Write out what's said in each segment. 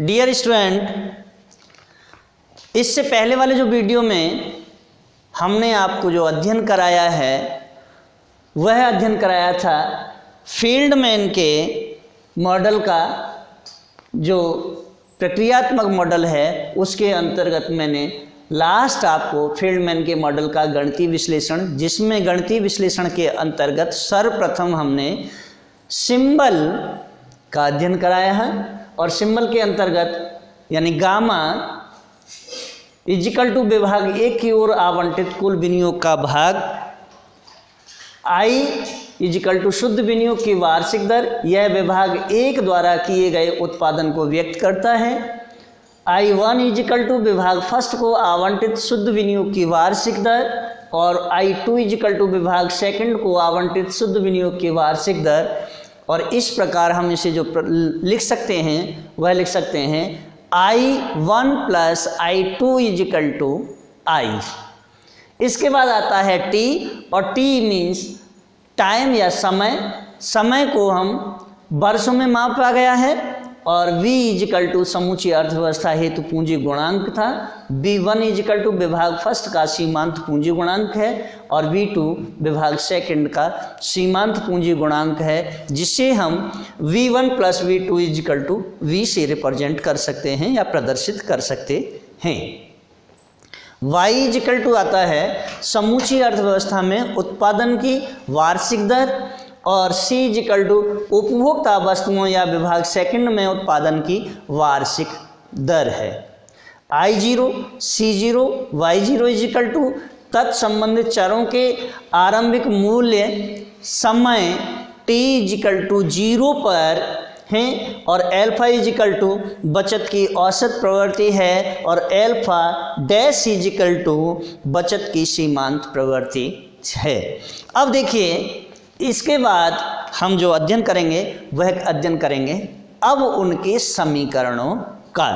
Dear student, इससे पहले वाले जो वीडियो में हमने आपको जो अध्ययन कराया है वह अध्ययन कराया था फील्डमैन के मॉडल का, जो प्रक्रियात्मक मॉडल है उसके अंतर्गत मैंने लास्ट आपको फील्डमैन के मॉडल का गणितीय विश्लेषण, जिसमें गणितीय विश्लेषण के अंतर्गत सर्वप्रथम हमने सिंबल का अध्ययन कराया है और सिंबल के अंतर्गत यानी गामा इजिकल टू विभाग एक की ओर आवंटित कुल विनियोग का भाग आई इजिकल टू शुद्ध विनियोग की वार्षिक दर, यह विभाग एक द्वारा किए गए उत्पादन को व्यक्त करता है। I1 इजिकल टू विभाग फर्स्ट को आवंटित शुद्ध विनियोग की वार्षिक दर और I2 इजिकल टू विभाग सेकंड को आवंटित शुद्ध विनियोग की वार्षिक दर। और इस प्रकार हम इसे जो लिख सकते हैं वह लिख सकते हैं I1 plus I2 is equal to I। इसके बाद आता है T, और T मीन्स टाइम या समय। समय को हम वर्षों में मापा गया है और V इजिकल टू समूची अर्थव्यवस्था हेतु पूंजी गुणांक था। V1 इजिकल टू विभाग फर्स्ट का सीमांत पूंजी गुणांक है और V2 विभाग सेकंड का सीमांत पूंजी गुणांक है, जिसे हम V1 plus V2 is equal to V से रिप्रेजेंट कर सकते हैं या प्रदर्शित कर सकते हैं। Y इजिकल टू आता है समूची अर्थव्यवस्था में उत्पादन की वार्षिक दर और C इजिकल टू उपभोक्ता वस्तुओं या विभाग सेकंड में उत्पादन की वार्षिक दर है। I0, C0, Y0 is equal to तत्संबंधित चरों के आरंभिक मूल्य समय t इजिकल टू 0 पर हैं और एल्फा इजिकल टू बचत की औसत प्रवृत्ति है और एल्फा डैश इजिकल टू बचत की सीमांत प्रवृत्ति है। अब देखिए, इसके बाद हम जो अध्ययन करेंगे वह अध्ययन करेंगे अब उनके समीकरणों का।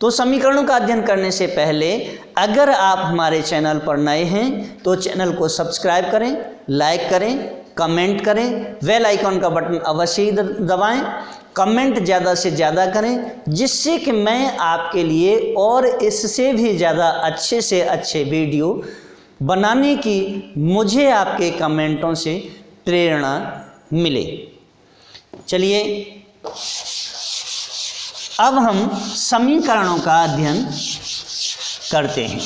तो समीकरणों का अध्ययन करने से पहले अगर आप हमारे चैनल पर नए हैं तो चैनल को सब्सक्राइब करें, लाइक करें, कमेंट करें, बेल आइकॉन का बटन अवश्य ही दबाएं, कमेंट ज़्यादा से ज़्यादा करें, जिससे कि मैं आपके लिए और इससे भी ज़्यादा अच्छे से अच्छे वीडियो बनाने की मुझे आपके कमेंटों से प्रेरणा मिले। चलिए अब हम समीकरणों का अध्ययन करते हैं।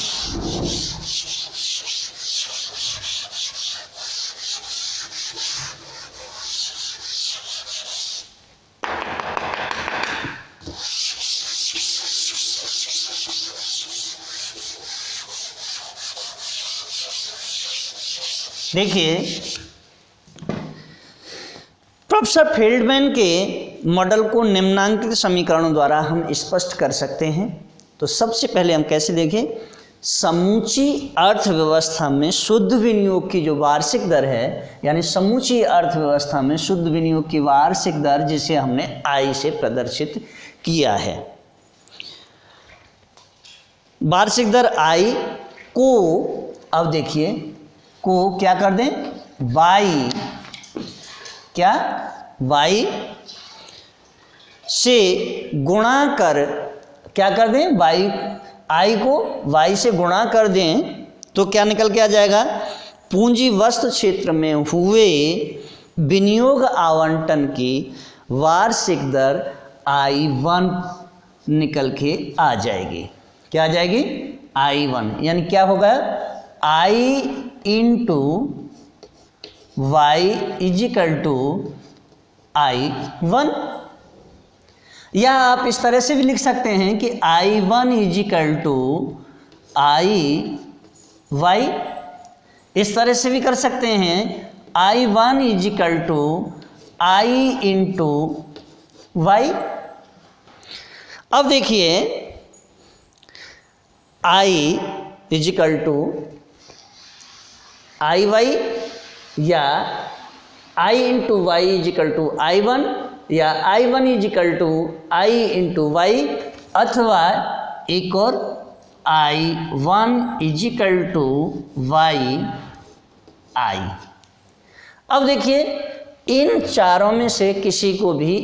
देखिए, प्रोफेसर फील्डमैन के मॉडल को निम्नांकित समीकरणों द्वारा हम स्पष्ट कर सकते हैं। तो सबसे पहले हम कैसे देखें, समूची अर्थव्यवस्था में शुद्ध विनियोग की जो वार्षिक दर है, यानी समूची अर्थव्यवस्था में शुद्ध विनियोग की वार्षिक दर, जिसे हमने I से प्रदर्शित किया है। वार्षिक दर I को अब देखिए को क्या कर दें, y से गुणा कर क्या कर दें, I को y से गुणा कर दें तो क्या निकल के आ जाएगा, पूंजी वस्तु क्षेत्र में हुए विनियोग आवंटन की वार्षिक दर I1 निकल के आ जाएगी। क्या आ जाएगी, I1, यानी क्या होगा, I into y is equal to I1, या आप इस तरह से भी लिख सकते हैं कि I1 is equal to I y, इस तरह से भी कर सकते हैं I1 is equal to I into y। अब देखिए I इजिकल टू IY या I into y is equal to I1 या I1 is equal to I into y, अथवा एक और I1 is equal to y I। अब देखिए, इन चारों में से किसी को भी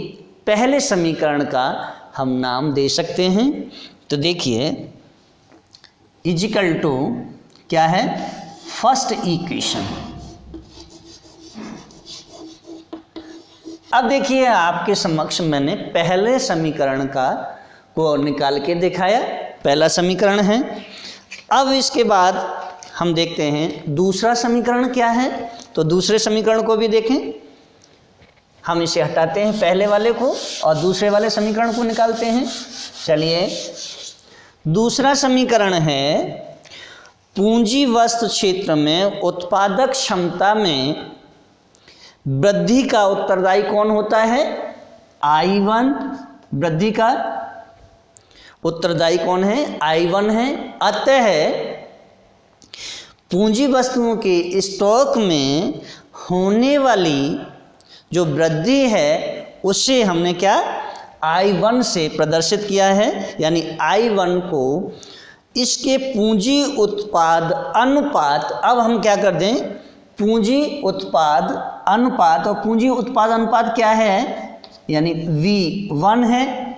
पहले समीकरण का हम नाम दे सकते हैं। तो देखिए इजिकल टू क्या है, फर्स्ट इक्वेशन। अब देखिए आपके समक्ष मैंने पहले समीकरण को निकाल के दिखाया, पहला समीकरण है। अब इसके बाद हम देखते हैं दूसरा समीकरण क्या है। तो दूसरे समीकरण को भी देखें, हम इसे हटाते हैं पहले वाले को और दूसरे वाले समीकरण को निकालते हैं। चलिए दूसरा समीकरण है, पूंजी वस्तु क्षेत्र में उत्पादक क्षमता में वृद्धि का उत्तरदायी कौन होता है, I1। वृद्धि का उत्तरदायी कौन है, I1 है। अतः पूंजी वस्तुओं के स्टॉक में होने वाली जो वृद्धि है उसे हमने क्या I1 से प्रदर्शित किया है, यानी I1 को इसके पूंजी उत्पाद अनुपात, अब हम क्या कर दें, पूंजी उत्पाद अनुपात, और पूंजी उत्पाद अनुपात क्या है, यानी V1 है।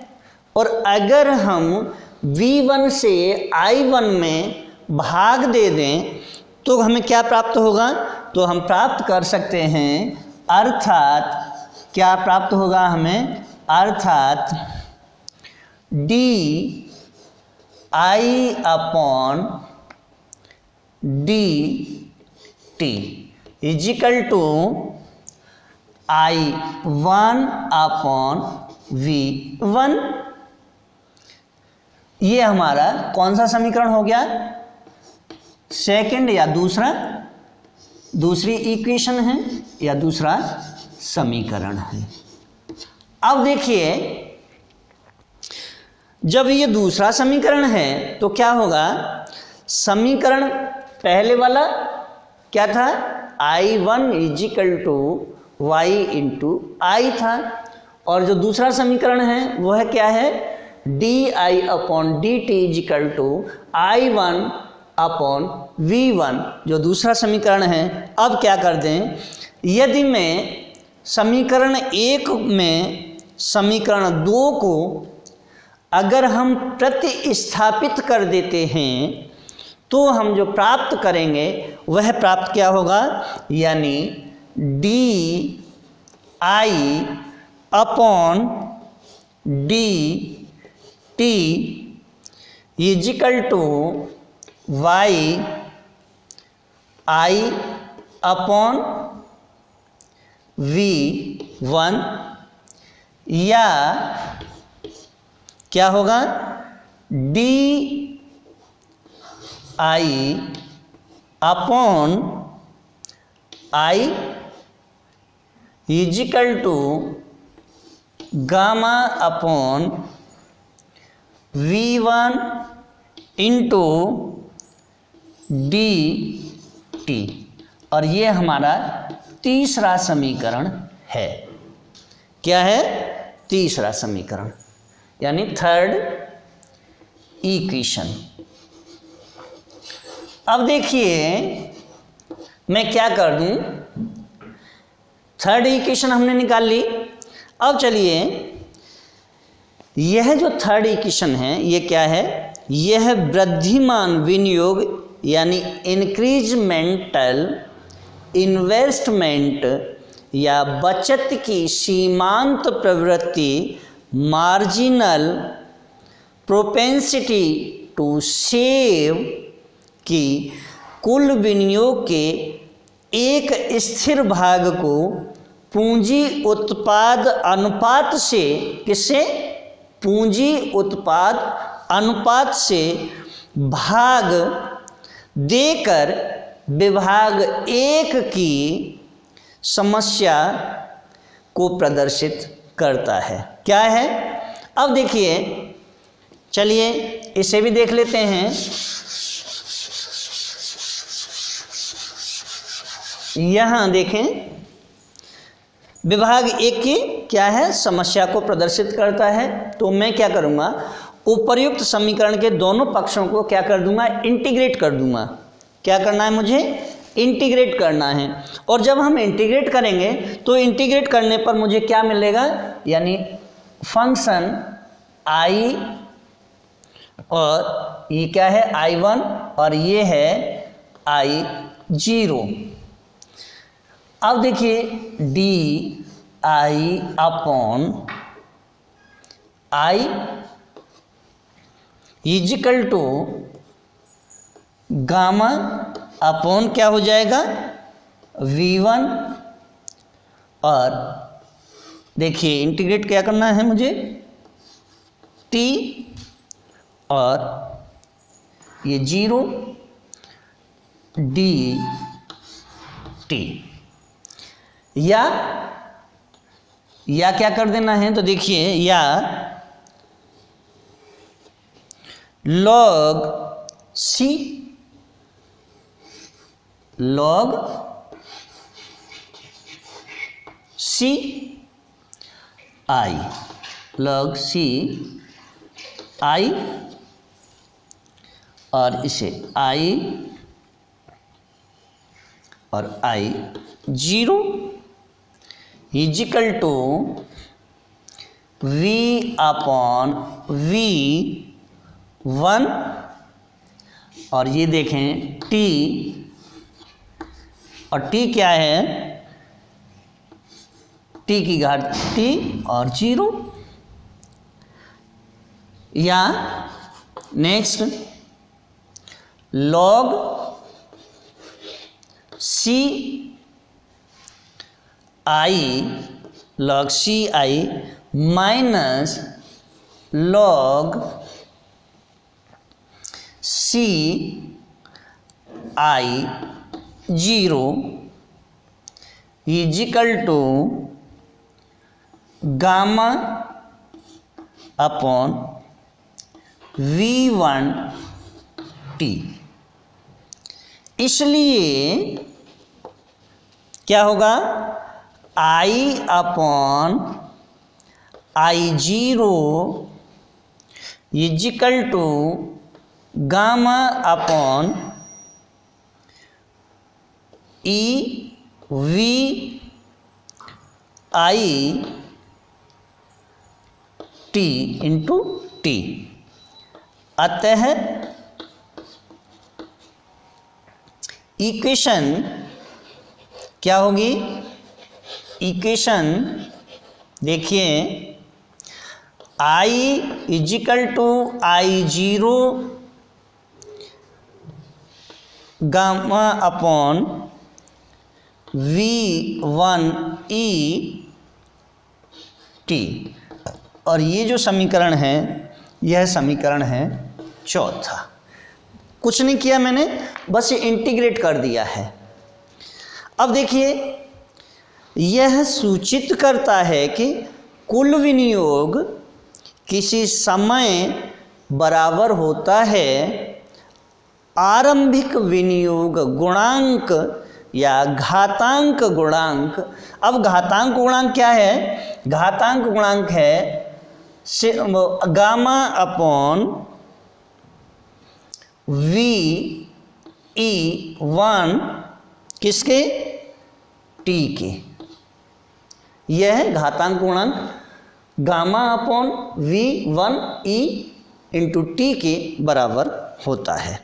और अगर हम V1 से I1 में भाग दे दें तो हमें क्या प्राप्त होगा, तो हम प्राप्त कर सकते हैं, अर्थात क्या प्राप्त होगा हमें, अर्थात DI/DT इजिकल टू I1/V1। ये हमारा कौन सा समीकरण हो गया, सेकंड या दूसरी इक्वेशन है या दूसरा समीकरण है। अब देखिए जब ये दूसरा समीकरण है तो क्या होगा, समीकरण पहले वाला क्या था, I1 is equal to Y into I था, और जो दूसरा समीकरण है वह क्या है, DI/DT इजिकल टू I1/V1, जो दूसरा समीकरण है। अब क्या कर दें, यदि मैं समीकरण 1 में समीकरण 2 को अगर हम प्रतिस्थापित कर देते हैं तो हम जो प्राप्त करेंगे वह प्राप्त क्या होगा, यानी DI/DT इजिकल टू YI/V1, या क्या होगा, DI/I इजिकल टू गामा/V1 इंटू DT। और ये हमारा तीसरा समीकरण है। क्या है, तीसरा समीकरण, यानी थर्ड इक्वेशन। अब देखिए मैं क्या कर दूं, थर्ड इक्वेशन हमने निकाल ली। अब चलिए यह जो थर्ड इक्वेशन है ये क्या है, यह वृद्धिमान विनियोग यानी इंक्रीजमेंटल इन्वेस्टमेंट या बचत की सीमांत प्रवृत्ति, मार्जिनल प्रोपेंसिटी टू सेव की कुल विनियोग के एक स्थिर भाग को पूंजी उत्पाद अनुपात से, किससे, पूंजी उत्पाद अनुपात से भाग देकर विभाग 1 की समस्या को प्रदर्शित करता है। क्या है, अब देखिए चलिए इसे भी देख लेते हैं। यहाँ देखें विभाग 1 की क्या है, समस्या को प्रदर्शित करता है। तो मैं क्या करूँगा, उपर्युक्त समीकरण के दोनों पक्षों को क्या कर दूंगा, इंटीग्रेट कर दूंगा। क्या करना है, मुझे इंटीग्रेट करना है। और जब हम इंटीग्रेट करेंगे तो इंटीग्रेट करने पर मुझे क्या मिलेगा, यानी फंक्शन I, और ये क्या है I1 और ये है I0। अब देखिए DI upon I is equal to gamma upon क्या हो जाएगा V1, और देखिए इंटीग्रेट क्या करना है मुझे, T और ये 0 dt, या क्या कर देना है, तो देखिए या log C I log C I, और इसे I और I0 is equal to V upon V1, और ये देखें T, और T क्या है, T की घात T और 0, या next log C I minus log C I0 is equal to gamma upon V1 T। इसलिए क्या होगा, I upon I0 is equal to gamma upon EV I T into T। अतः इक्वेशन क्या होगी, इक्वेशन देखिए I is equal to I0 gamma upon V1 E T, और ये जो समीकरण है यह समीकरण है चौथा। कुछ नहीं किया मैंने, बस ये इंटीग्रेट कर दिया है। अब देखिए यह सूचित करता है कि कुल विनियोग किसी समय बराबर होता है आरंभिक विनियोग गुणांक या घातांक गुणांक। अब घातांक गुणांक क्या है, घातांक गुणांक है गामा अपॉन V1 किसके, T के। यह है घातांक गुणांक gamma upon V1 E into T के बराबर होता है।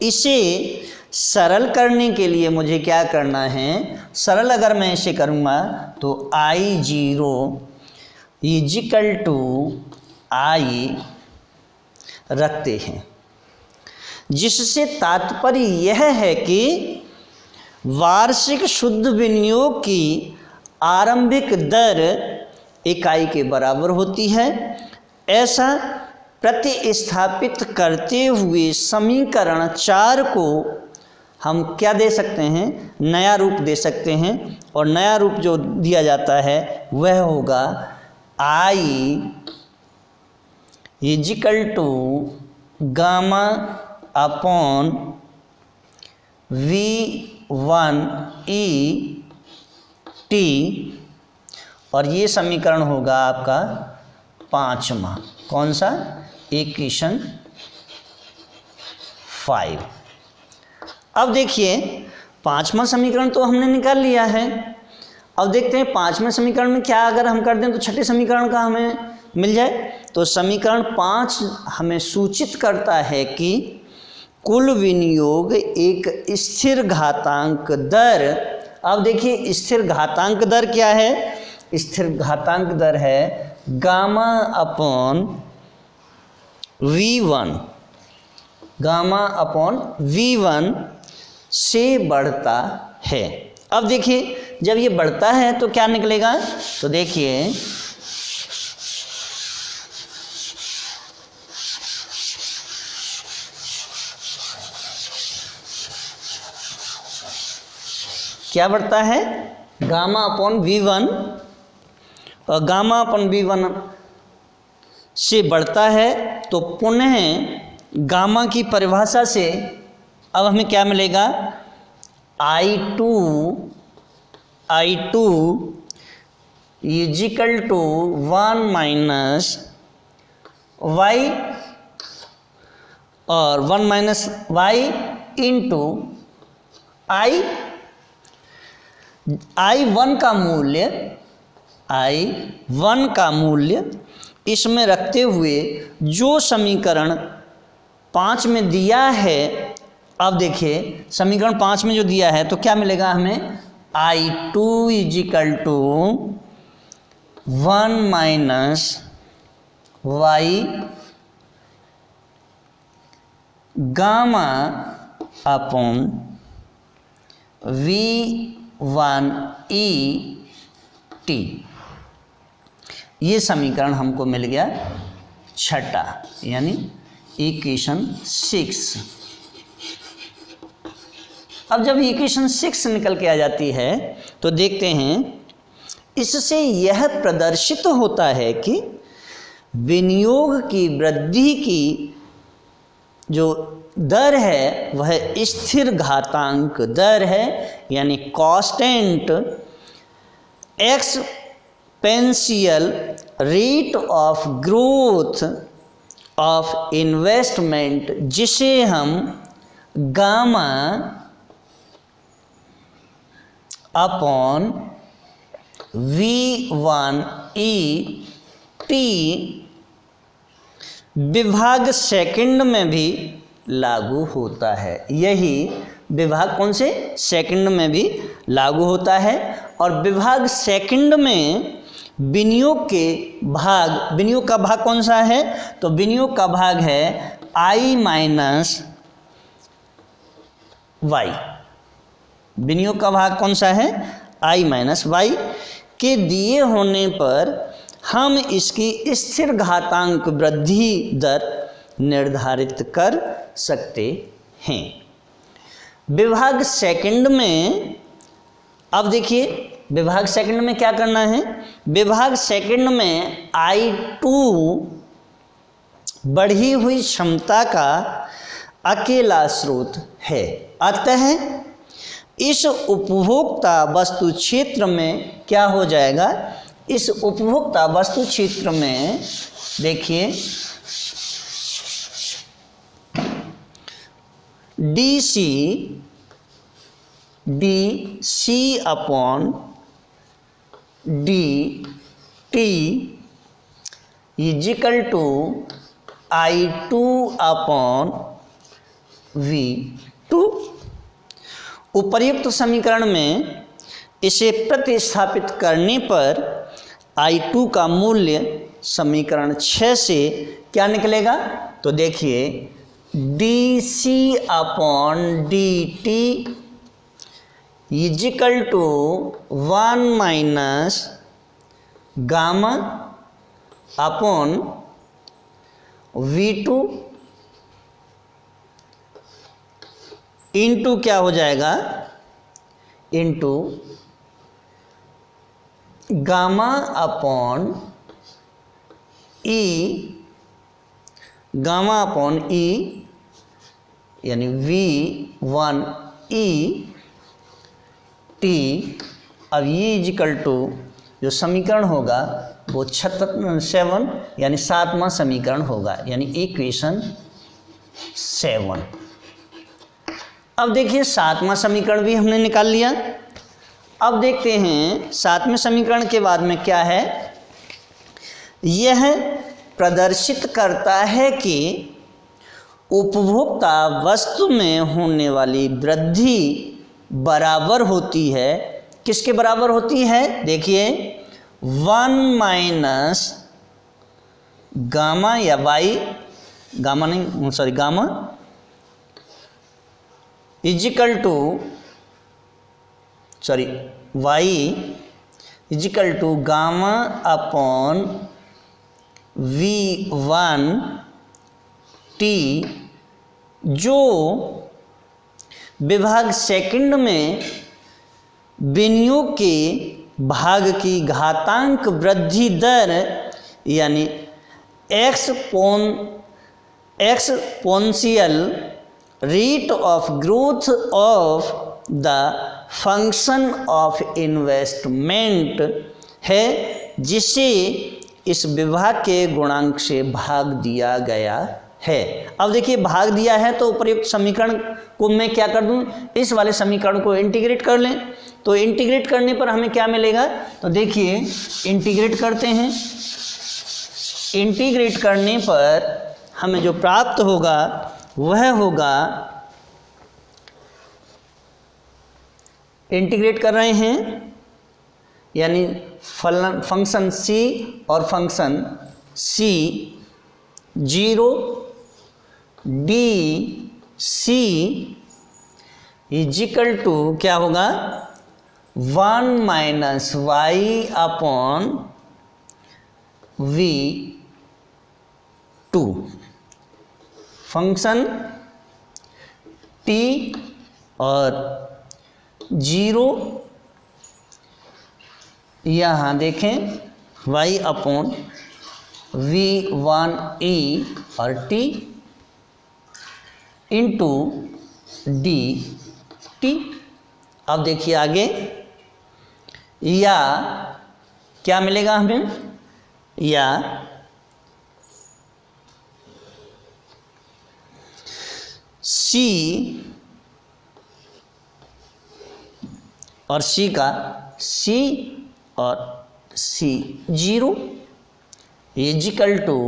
इसे सरल करने के लिए मुझे क्या करना है, सरल अगर मैं इसे करूँगा तो I0 इजिकल टू I रखते हैं, जिससे तात्पर्य यह है कि वार्षिक शुद्ध विनियोग की आरंभिक दर इकाई के बराबर होती है। ऐसा प्रतिस्थापित करते हुए समीकरण 4 को हम क्या दे सकते हैं, नया रूप दे सकते हैं, और नया रूप जो दिया जाता है वह होगा I is equal to gamma upon V1 E T, और ये समीकरण होगा आपका 5वां। कौन सा, इक्वेशन 5। अब देखिए 5वां समीकरण तो हमने निकाल लिया है। अब देखते हैं 5वें समीकरण में क्या अगर हम कर दें तो 6ठे समीकरण का हमें मिल जाए। तो समीकरण 5 हमें सूचित करता है कि कुल विनियोग एक स्थिर घातांक दर। अब देखिए स्थिर घातांक दर क्या है? स्थिर घातांक दर है gamma upon V1, gamma upon V1 से बढ़ता है। अब देखिए जब ये बढ़ता है तो क्या निकलेगा? तो देखिए क्या बढ़ता है? गामा अपॉन V1, और गामा अपॉन V1 से बढ़ता है तो पुनः गामा की परिभाषा से अब हमें क्या मिलेगा? I2 is equal to 1 minus y और 1 माइनस y इंटू I1 का मूल्य इसमें रखते हुए जो समीकरण 5 में दिया है। अब देखिए समीकरण 5 में जो दिया है तो क्या मिलेगा हमें? I2 is equal to 1 minus y gamma upon V1ET। ये समीकरण हमको मिल गया छठा, यानी इक्वेशन 6। अब जब इक्वेशन 6 निकल के आ जाती है तो देखते हैं इससे यह प्रदर्शित होता है कि विनियोग की वृद्धि की जो दर है वह स्थिर घातांक दर है, यानी constant exponential rate of growth of investment, जिसे हम गामा अपॉन V1ET विभाग सेकंड में भी लागू होता है। यही विभाग कौन से? सेकंड में भी लागू होता है। और विभाग सेकंड में विनियोग का भाग कौन सा है? तो विनियोग का भाग है I माइनस y। विनियोग का भाग कौन सा है? I माइनस y के दिए होने पर हम इसकी स्थिर घातांक वृद्धि दर निर्धारित कर सकते हैं। विभाग सेकंड में अब देखिए विभाग सेकंड में क्या करना है? विभाग सेकंड में I2 बढ़ी हुई क्षमता का अकेला स्रोत है। अतः इस उपभोक्ता वस्तु क्षेत्र में क्या हो जाएगा? इस उपभोक्ता वस्तु क्षेत्र में देखिए DC upon DT is equal to I2 upon V2। उपर्युक्त समीकरण में इसे प्रतिस्थापित करने पर I2 का मूल्य समीकरण 6 से क्या निकलेगा? तो देखिए DC upon DT is equal to 1 minus gamma upon V2 into क्या हो जाएगा? इंटू गामा अपॉन E यानी V1ET। अब ये इजिकल टू जो समीकरण होगा वो 7 यानी 7वां समीकरण होगा, यानी इक्वेशन 7। अब देखिए 7वां समीकरण भी हमने निकाल लिया। अब देखते हैं 7वें समीकरण के बाद में क्या है। यह प्रदर्शित करता है कि उपभोक्ता वस्तु में होने वाली वृद्धि बराबर होती है, किसके बराबर होती है? देखिए 1 माइनस गामा या वाई, गामा नहीं sorry gamma is equal to sorry Y is equal to gamma upon V1 T, जो विभाग सेकंड में विनियोग के भाग की घातांक वृद्धि दर यानी exponential rate of growth of the function of investment है, जिसे इस विभाग के गुणांक से भाग दिया गया है। अब देखिए भाग दिया है तो उपयुक्त समीकरण को मैं क्या कर दूं, इस वाले समीकरण को इंटीग्रेट कर लें। तो इंटीग्रेट करने पर हमें क्या मिलेगा? तो देखिए इंटीग्रेट करते हैं, इंटीग्रेट करने पर हमें जो प्राप्त होगा वह होगा, इंटीग्रेट कर रहे हैं यानी फंक्शन c और function c 0 d c is equal to क्या होगा 1 minus Y upon V2 function t और 0 यहाँ देखें y अपॉन V1e और t इंटू डी टी। अब देखिए आगे या क्या मिलेगा हमें, या C और C का C और C 0 is equal to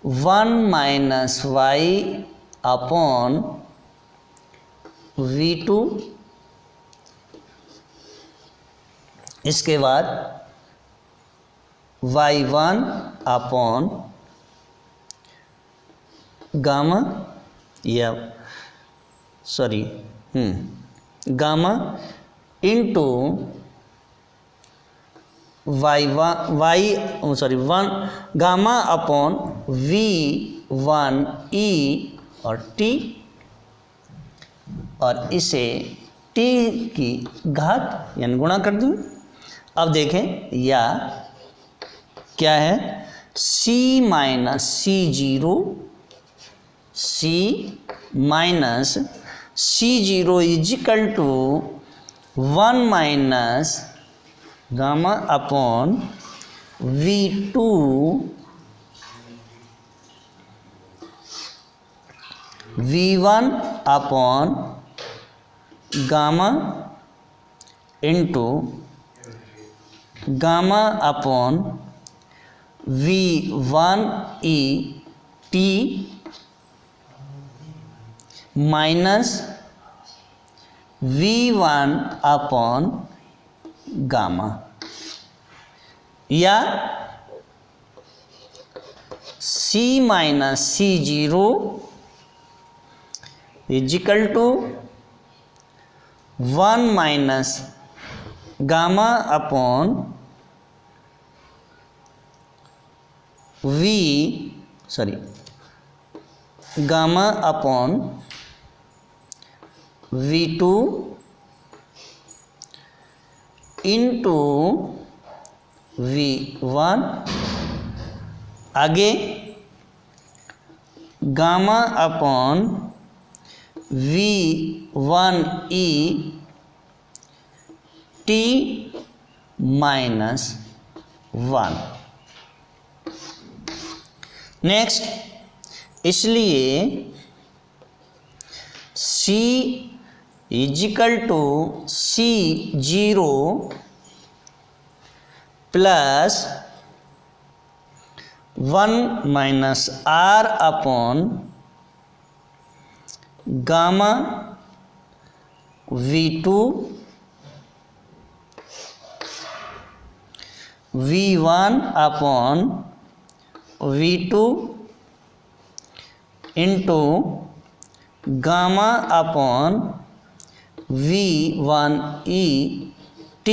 1 minus Y upon V2। इसके बाद y1 अपॉन गामा या sorry gamma into one gamma upon V1e और t, और इसे t की घात यानी गुणा कर दूँ। अब देखें या क्या है c minus C0 C minus C0 is equal to 1 minus gamma upon V2 V1 upon gamma into gamma upon V1e t minus V1 upon gamma, या C minus C0 is equal to 1 minus gamma upon gamma upon V2 into V1। आगे gamma upon V1e t minus 1। Next, इसलिए C is equal to C0 plus 1 minus R upon gamma V2 V1 upon V2 into gamma upon V1 t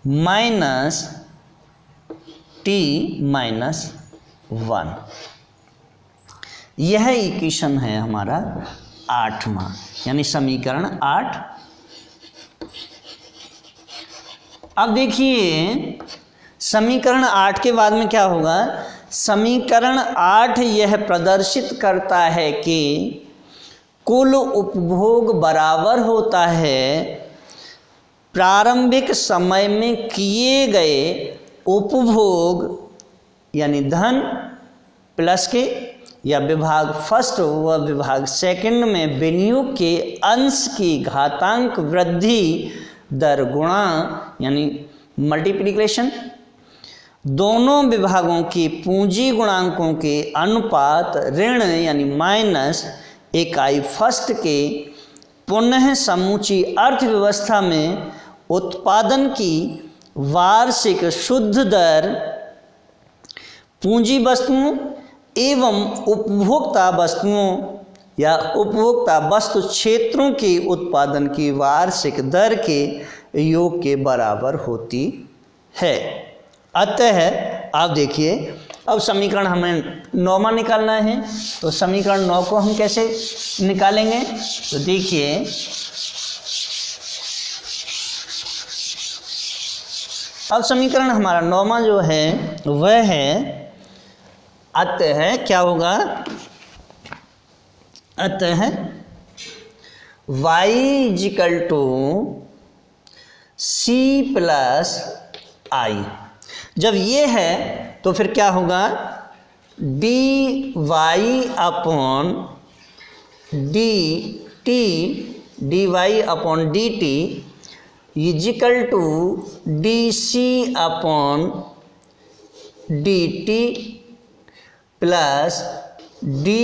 minus t minus 1। यह equation है हमारा 8वां, यानी समीकरण 8। अब देखिए समीकरण 8 के बाद में क्या होगा। समीकरण 8 यह प्रदर्शित करता है कि कुल उपभोग बराबर होता है प्रारंभिक समय में किए गए उपभोग यानी धन प्लस के या विभाग फर्स्ट व विभाग सेकंड में विनियोग के अंश की घातांक वृद्धि दर गुणा यानी मल्टीप्लिकेशन दोनों विभागों की पूंजी गुणांकों के अनुपात ऋण यानी माइनस इकाई फर्स्ट के पुनः समूची अर्थव्यवस्था में उत्पादन की वार्षिक शुद्ध दर पूंजी वस्तुओं एवं उपभोक्ता वस्तुओं या उपभोक्ता वस्तु क्षेत्रों के उत्पादन की वार्षिक दर के योग के बराबर होती है। अतः आप देखिए अब समीकरण हमें 9वां निकालना है, तो समीकरण 9 को हम कैसे निकालेंगे। तो देखिए अब समीकरण हमारा 9वां जो है वह है अतः क्या होगा, अतः y equal to c plus I. जब ये है तो फिर क्या होगा dy upon dt dy upon dt is equal to dc upon dt plus di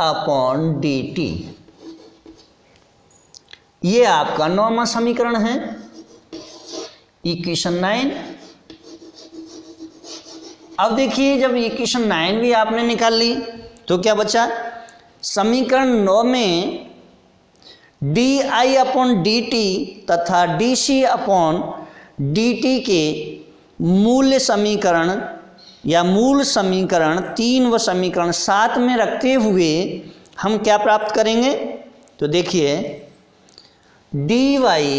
upon dt। ये आपका 9वां समीकरण है, इक्वेशन 9। अब देखिए जब इक्वेशन 9 भी आपने निकाल ली तो क्या बचा, समीकरण 9 में डी अपॉन डी टी तथा D C upon D T के मूल्य समीकरण या मूल समीकरण 3 व समीकरण 7 में रखते हुए हम क्या प्राप्त करेंगे। तो देखिए D Y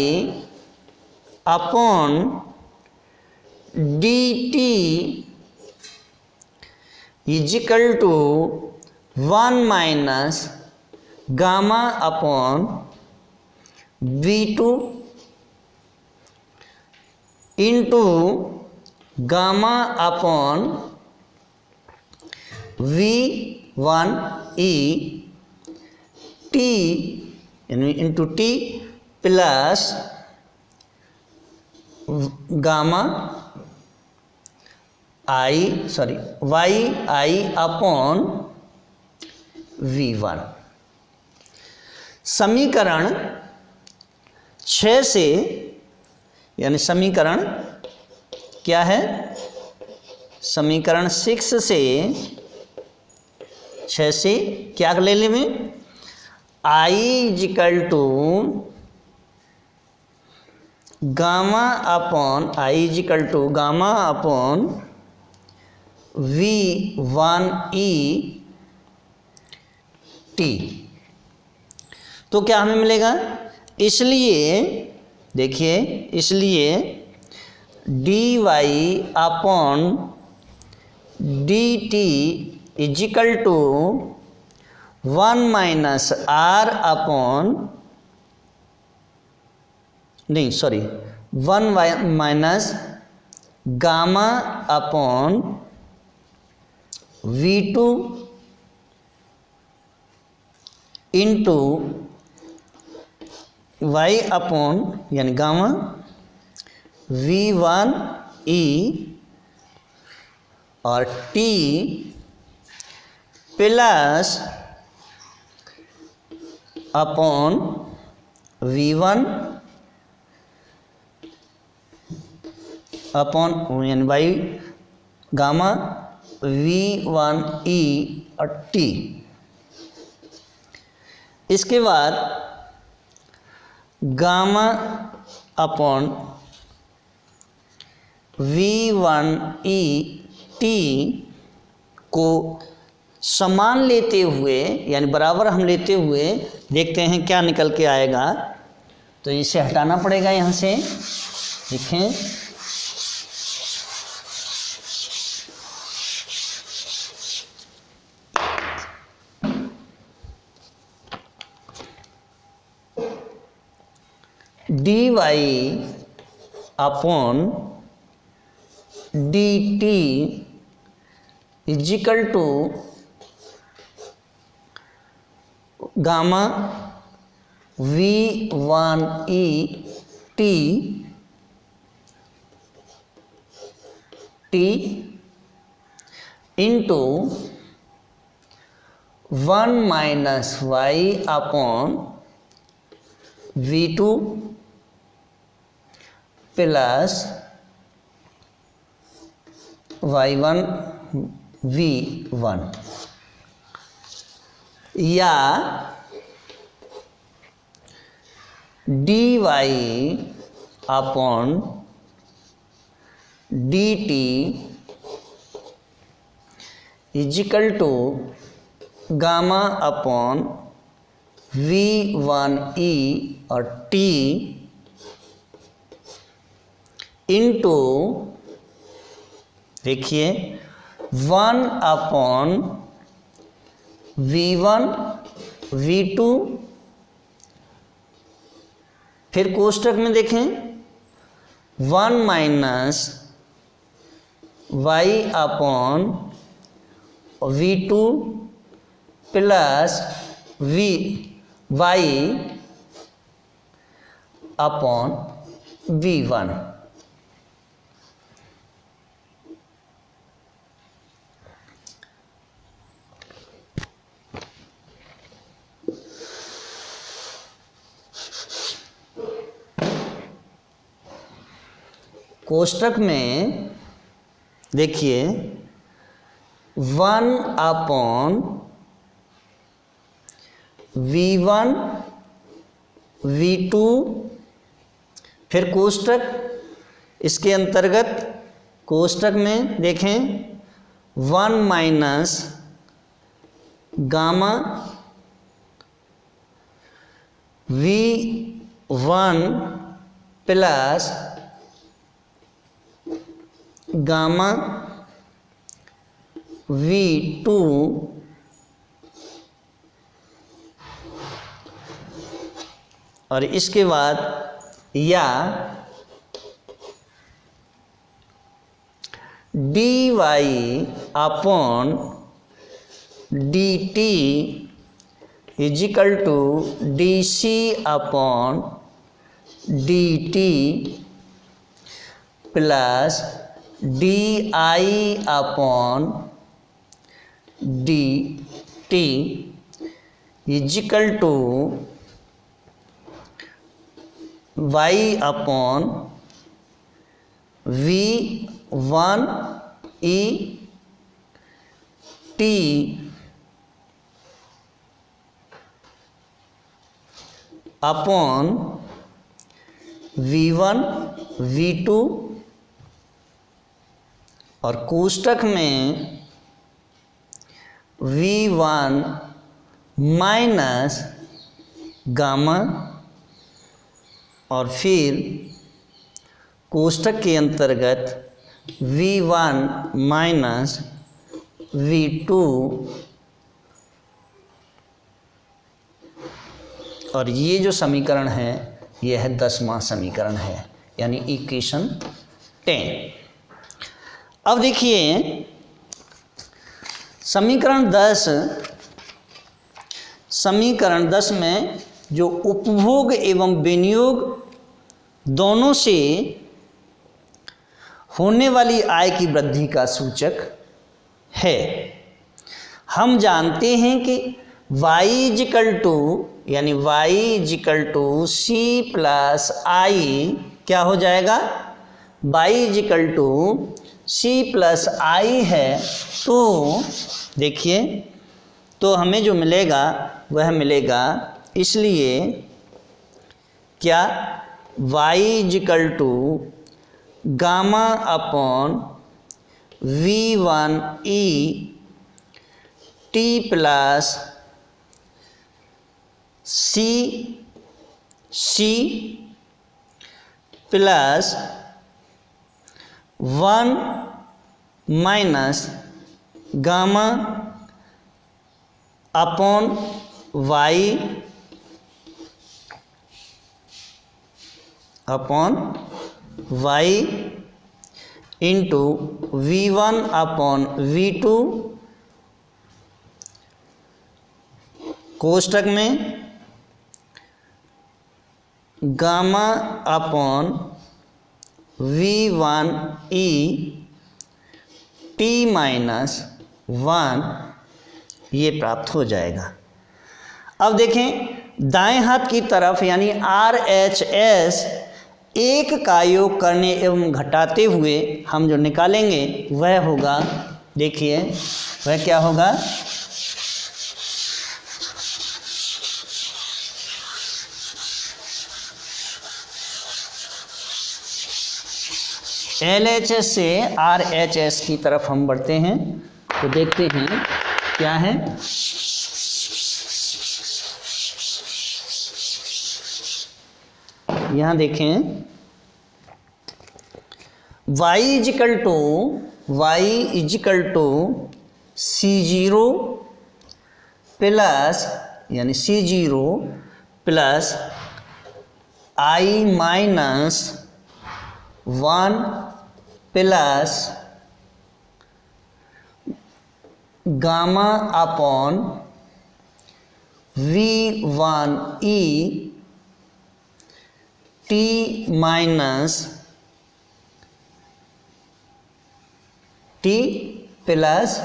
upon D T is equal to 1 minus gamma upon V2 into gamma upon V1 T into T plus gamma y upon V1। समीकरण 6 से यानी समीकरण क्या है, समीकरण 6 से क्या ले लेंगे I is equal to gamma upon V1 T. तो क्या हमें मिलेगा, इसलिए देखिए इसलिए D Y upon D T is equal to 1 minus R upon 1 minus gamma upon V2 into y upon यानी गामा V1 और T plus upon V1 upon यानी बाई गामा V1E और T। इसके बाद गामा अपॉन V1E T को समान लेते हुए यानी बराबर हम लेते हुए देखते हैं क्या निकल के आएगा। तो इसे हटाना पड़ेगा यहाँ से। देखें dy upon dt is equal to gamma V1E T into 1 minus y upon V2 plus y1 V1 या dy upon dt is equal to gamma upon V1E और T इंटू देखिए 1 अपॉन V1 V2 फिर कोष्टक में देखें 1 minus y upon V2 plus y upon V1। कोष्टक में देखिए 1 upon V1 V2 फिर कोष्टक इसके अंतर्गत कोष्टक में देखें 1 minus gamma V1 plus gamma V2 और इसके बाद या dy upon dt is equal to dc upon dt plus di upon dt is equal to y upon V1E T upon V1 V2 और कोष्टक में V1 माइनस गामा और फिर कोष्टक के अंतर्गत V1 माइनस V2 और ये जो समीकरण है यह है 10वां समीकरण है यानी इक्वेशन 10। अब देखिए समीकरण 10 में जो उपभोग एवं विनियोग दोनों से होने वाली आय की वृद्धि का सूचक है। हम जानते हैं कि y इजिकल टू यानी y is equal to C plus I क्या हो जाएगा, y is equal to C plus I है। तो देखिए, तो हमें जो मिलेगा वह मिलेगा, इसलिए क्या y is equal to gamma upon V1 E T plus C plus 1 minus gamma upon y into V1 upon V2 कोष्टक में gamma upon V1 E T minus 1 ये प्राप्त हो जाएगा। अब देखें दाएं हाथ की तरफ यानी RHS एक का योग करने एवं घटाते हुए हम जो निकालेंगे वह होगा, देखिए वह क्या होगा, LHS से RHS की तरफ हम बढ़ते हैं तो देखते हैं क्या है। यहाँ देखें y is equal to C0 plus यानी C0 plus I minus 1 plus gamma upon V1 E T minus T plus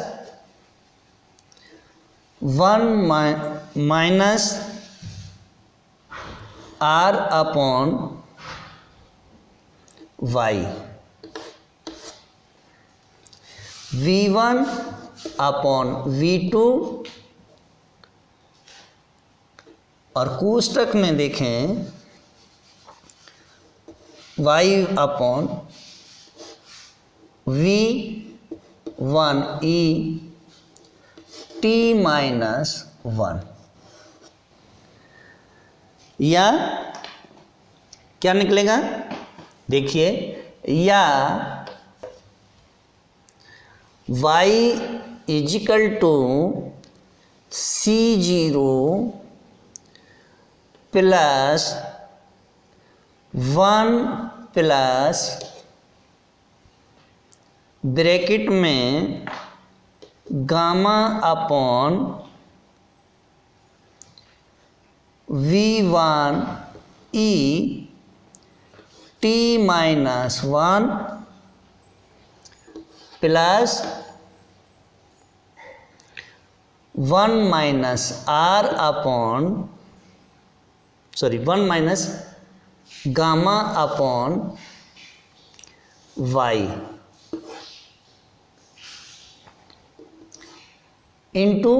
1 minus R upon y V1 upon V2 और कोष्टक में देखें y upon V1 E T minus 1, या क्या निकलेगा, देखिए या y is equal to C0 plus 1 plus bracket में gamma upon V1 E T minus 1 plus 1 minus R upon 1 minus gamma upon y into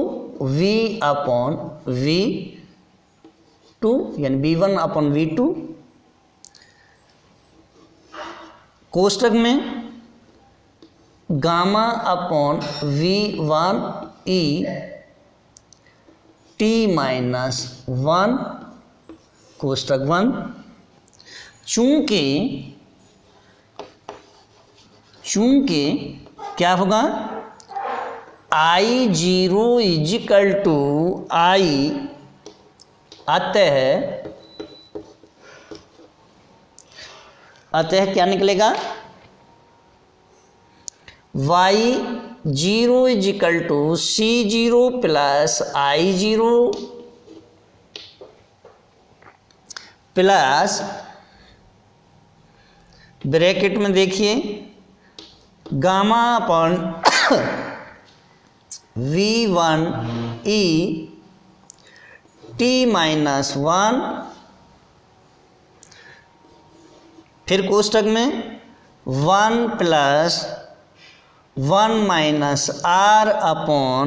V upon V2 यानी V1 upon V2 कोष्टक में gamma upon V1 E T minus 1 कोष्टक 1। चूंकि क्या होगा, I0 is equal to I, अतः क्या निकलेगा, y0 is equal to C0 plus I0 plus bracket में देखिए गामा अपॉन V1E T-1, फिर कोष्टक में 1 + 1 - R upon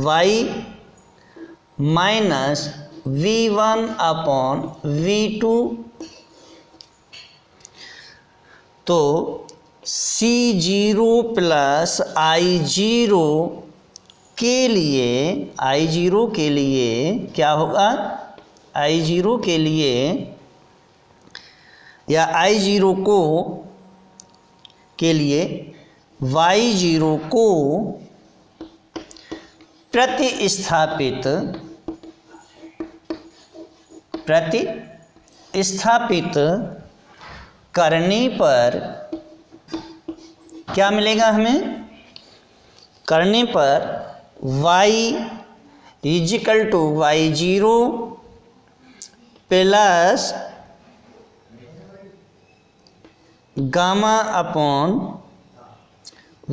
Y minus V1 upon V2। तो C0 + I0 के लिए क्या होगा, I0 के लिए या I0 के लिए Y0 को प्रतिस्थापित करने पर क्या मिलेगा हमें, करने पर Y = Y0 plus gamma upon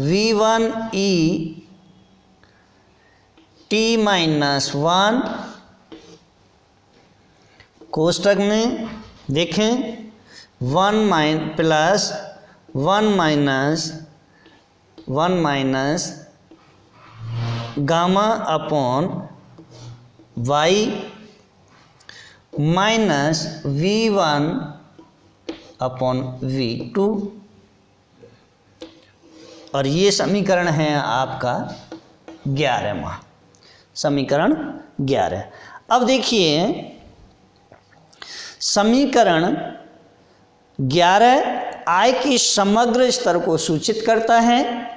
V1E T-1 कोष्टक में देखें 1 + 1 - gamma upon Y minus V1 upon V2, और ये समीकरण है आपका 11वां, समीकरण 11। अब देखिए समीकरण 11 आय के समग्र स्तर को सूचित करता है।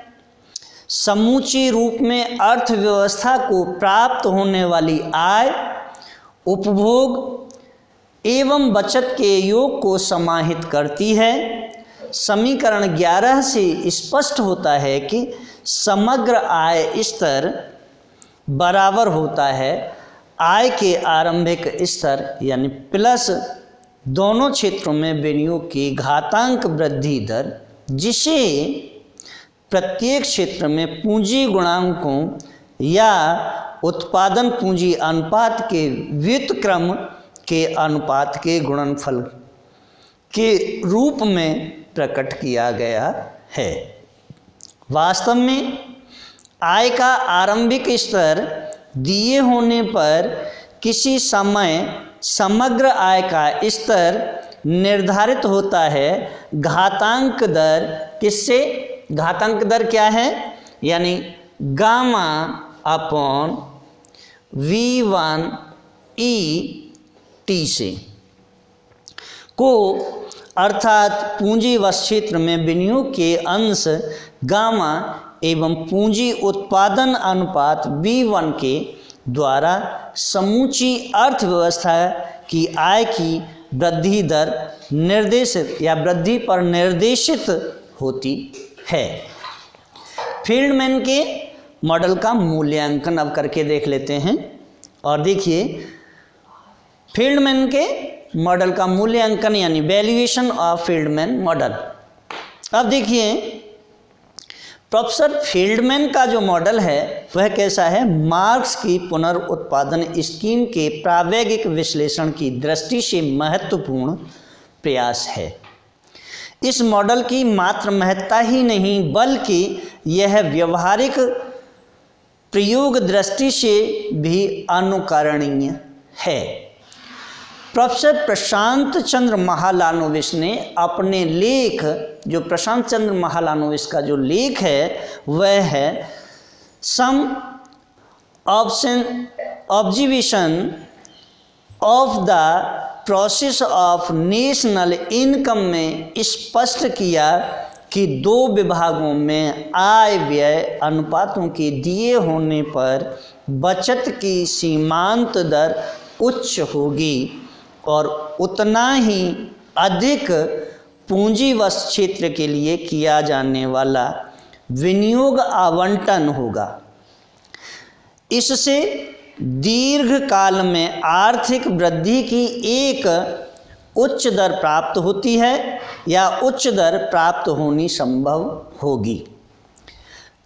समूचे रूप में अर्थव्यवस्था को प्राप्त होने वाली आय, उपभोग एवं बचत के योग को समाहित करती है। समीकरण 11 से स्पष्ट होता है कि समग्र आय स्तर बराबर होता है आय के आरंभिक स्तर यानी प्लस दोनों क्षेत्रों में विनियोग की घातांक वृद्धि दर, जिसे प्रत्येक क्षेत्र में पूंजी गुणांकों या उत्पादन पूंजी अनुपात के व्युत्क्रम के अनुपात के गुणनफल के रूप में प्रकट किया गया है। वास्तव में आय का आरंभिक स्तर दिए होने पर किसी समय समग्र आय का स्तर निर्धारित होता है घातांक दर किससे, घातांक दर क्या है, यानी गामा अपॉन V1E T से को, अर्थात पूंजी वश क्षेत्र में विनियोग के अंश गामा एवं पूंजी उत्पादन अनुपात V1 के द्वारा समूची अर्थव्यवस्था की आय की वृद्धि दर निर्देशित या वृद्धि पर निर्देशित होती है। फील्डमैन के मॉडल का मूल्यांकन अब करके देख लेते हैं। और देखिए फील्डमैन के मॉडल का मूल्यांकन यानी वैल्यूएशन ऑफ फील्डमैन मॉडल। अब देखिए प्रोफेसर फील्डमैन का जो मॉडल है वह कैसा है, मार्क्स की पुनर्उत्पादन स्कीम के प्रावैगिक विश्लेषण की दृष्टि से महत्वपूर्ण प्रयास है। इस मॉडल की मात्र महत्ता ही नहीं बल्कि यह व्यवहारिक प्रयोग दृष्टि से भी अनुकरणीय है। प्रोफेसर प्रशांत चंद्र महालानोविस ने अपने लेख, जो प्रशांत चंद्र महालानोविस का जो लेख है वह है some observation of the process of national income में स्पष्ट किया कि दो विभागों में आय व्यय अनुपातों के दिए होने पर बचत की सीमांत दर उच्च होगी और उतना ही अधिक पूंजीवश क्षेत्र के लिए किया जाने वाला विनियोग आवंटन होगा। इससे दीर्घ काल में आर्थिक वृद्धि की एक उच्च दर प्राप्त होती है या उच्च दर प्राप्त होनी संभव होगी।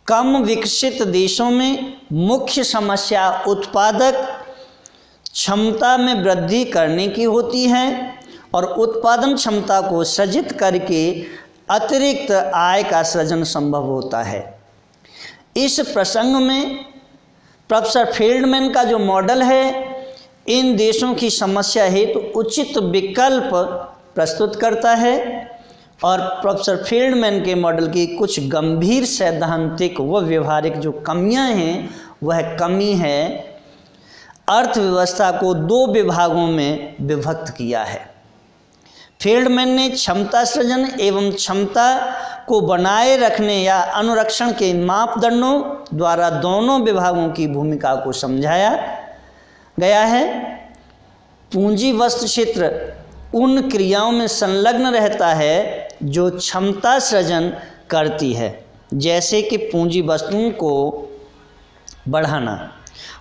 कम विकसित देशों में मुख्य समस्या उत्पादक क्षमता में वृद्धि करने की होती है और उत्पादन क्षमता को सृजित करके अतिरिक्त आय का सृजन संभव होता है। इस प्रसंग में प्रोफेसर फील्डमैन का जो मॉडल है इन देशों की समस्या हेतु उचित विकल्प प्रस्तुत करता है और प्रोफेसर फील्डमैन के मॉडल की कुछ गंभीर सैद्धांतिक व व्यवहारिक जो कमियां हैं वह कमी है अर्थव्यवस्था को दो विभागों में विभक्त किया है। फील्डमैन ने क्षमता सृजन एवं क्षमता को बनाए रखने या अनुरक्षण के मापदंडों द्वारा दोनों विभागों की भूमिका को समझाया गया है। पूंजी वस्तु क्षेत्र उन क्रियाओं में संलग्न रहता है जो क्षमता सृजन करती है, जैसे कि पूंजी वस्तुओं को बढ़ाना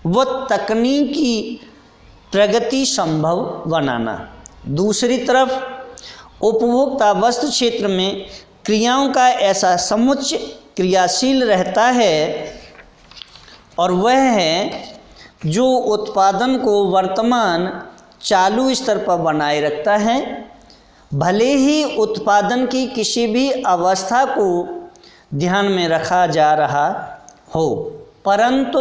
व तकनीकी प्रगति संभव बनाना। दूसरी तरफ उपभोक्ता वस्तु क्षेत्र में क्रियाओं का ऐसा समुच्चय क्रियाशील रहता है और वह है जो उत्पादन को वर्तमान चालू स्तर पर बनाए रखता है। भले ही उत्पादन की किसी भी अवस्था को ध्यान में रखा जा रहा हो, परंतु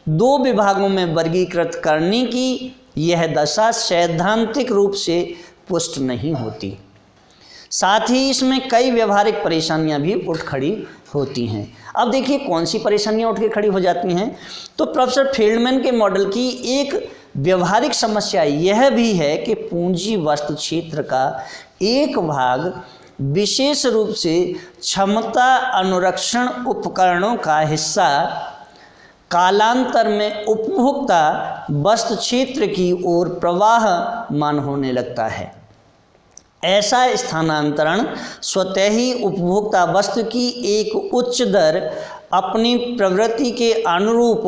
दो विभागों में वर्गीकृत करने की यह दशा सैद्धांतिक रूप से पुष्ट नहीं होती। साथ ही इसमें कई व्यवहारिक परेशानियां भी उठ खड़ी होती हैं। अब देखिए कौन सी परेशानियां उठ के खड़ी हो जाती हैं। तो प्रोफेसर फील्डमैन के मॉडल की एक व्यवहारिक समस्या यह भी है कि पूंजी वस्तु क्षेत्र का एक भाग विशेष रूप से क्षमता अनुरक्षण उपकरणों का हिस्सा कालांतर में उपभोक्ता वस्तु क्षेत्र की ओर प्रवाहमान होने लगता है। ऐसा स्थानांतरण स्वतः ही उपभोक्ता वस्तु की एक उच्च दर अपनी प्रवृत्ति के अनुरूप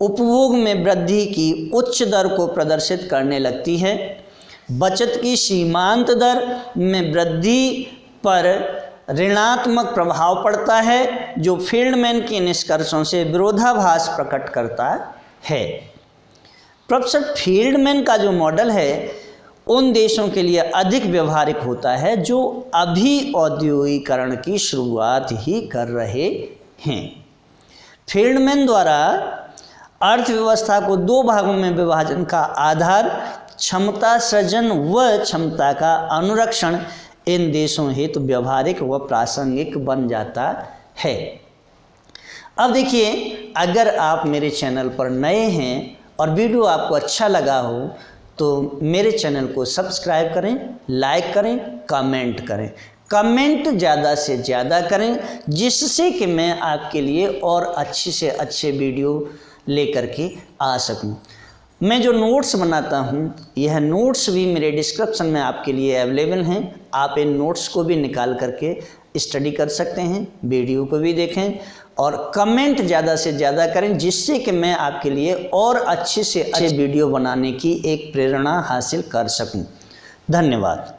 उपभोग में वृद्धि की उच्च दर को प्रदर्शित करने लगती है। बचत की सीमांत दर में वृद्धि पर ऋणात्मक प्रभाव पड़ता है, जो फील्डमैन के निष्कर्षों से विरोधाभास प्रकट करता है। प्रोफेसर फील्डमैन का जो मॉडल है उन देशों के लिए अधिक व्यवहारिक होता है जो अभी औद्योगिकरण की शुरुआत ही कर रहे हैं। फील्डमैन द्वारा अर्थव्यवस्था को दो भागों में विभाजन का आधार क्षमता सृजन व क्षमता का अनुरक्षण इन देशों हेतु व्यवहारिक व प्रासंगिक बन जाता है। अब देखिए, अगर आप मेरे चैनल पर नए हैं और वीडियो आपको अच्छा लगा हो तो मेरे चैनल को सब्सक्राइब करें, लाइक करें, कमेंट करें। कमेंट ज़्यादा से ज़्यादा करें जिससे कि मैं आपके लिए और अच्छे से अच्छे वीडियो लेकर के आ सकूं। मैं जो नोट्स बनाता हूं, यह नोट्स भी मेरे डिस्क्रिप्शन में आपके लिए अवेलेबल हैं। आप इन नोट्स को भी निकाल करके स्टडी कर सकते हैं, वीडियो को भी देखें और कमेंट ज़्यादा से ज़्यादा करें जिससे कि मैं आपके लिए और अच्छे से अच्छे वीडियो बनाने की एक प्रेरणा हासिल कर सकूं। धन्यवाद।